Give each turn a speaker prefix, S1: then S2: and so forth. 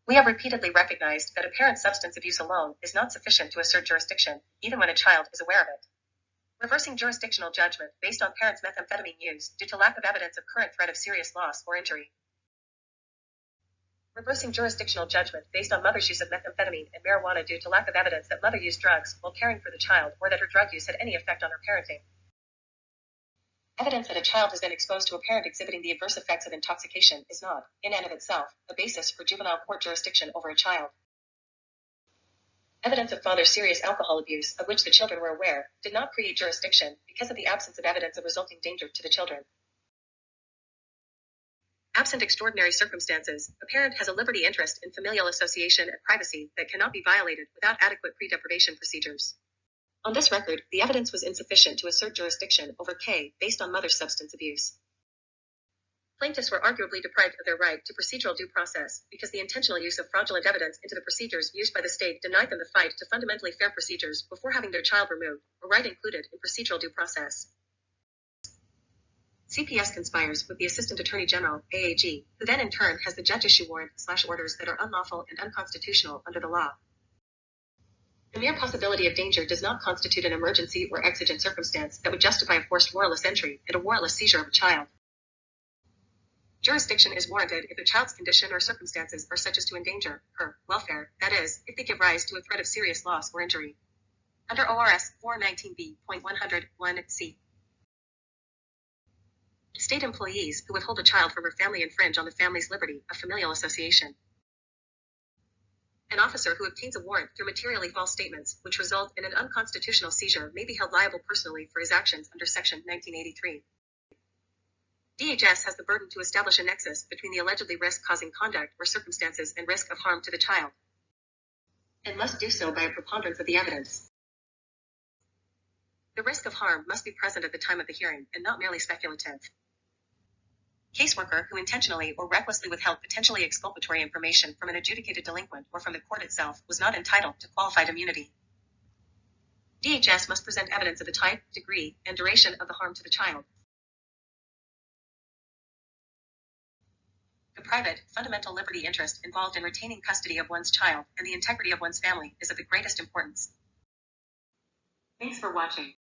S1: We have repeatedly recognized that apparent substance abuse alone is not sufficient to assert jurisdiction, even when a child is aware of it. Reversing jurisdictional judgment based on parents' methamphetamine use due to lack of evidence of current threat of serious loss or injury. Reversing jurisdictional judgment based on mother's use of methamphetamine and marijuana due to lack of evidence that mother used drugs while caring for the child or that her drug use had any effect on her parenting. Evidence that a child has been exposed to a parent exhibiting the adverse effects of intoxication is not, in and of itself, a basis for juvenile court jurisdiction over a child. Evidence of father's serious alcohol abuse, of which the children were aware, did not create jurisdiction because of the absence of evidence of resulting danger to the children. Absent extraordinary circumstances, a parent has a liberty interest in familial association and privacy that cannot be violated without adequate pre-deprivation procedures. On this record, the evidence was insufficient to assert jurisdiction over K based on mother's substance abuse. Plaintiffs were arguably deprived of their right to procedural due process because the intentional use of fraudulent evidence into the procedures used by the state denied them the fight to fundamentally fair procedures before having their child removed, a right included in procedural due process. CPS conspires with the Assistant Attorney General, AAG, who then in turn has the judge issue warrant/orders that are unlawful and unconstitutional under the law. The mere possibility of danger does not constitute an emergency or exigent circumstance that would justify a forced warrantless entry and a warrantless seizure of a child. Jurisdiction is warranted if a child's condition or circumstances are such as to endanger her welfare, that is, if they give rise to a threat of serious loss or injury. Under ORS 419b.101c. State employees who withhold a child from her family infringe on the family's liberty of familial association. An officer who obtains a warrant through materially false statements which result in an unconstitutional seizure may be held liable personally for his actions under Section 1983. DHS has the burden to establish a nexus between the allegedly risk-causing conduct or circumstances and risk of harm to the child, and must do so by a preponderance of the evidence. The risk of harm must be present at the time of the hearing and not merely speculative. Caseworker who intentionally or recklessly withheld potentially exculpatory information from an adjudicated delinquent or from the court itself was not entitled to qualified immunity. DHS must present evidence of the type, degree, and duration of the harm to the child. The private, fundamental liberty interest involved in retaining custody of one's child and the integrity of one's family is of the greatest importance. Thanks for watching.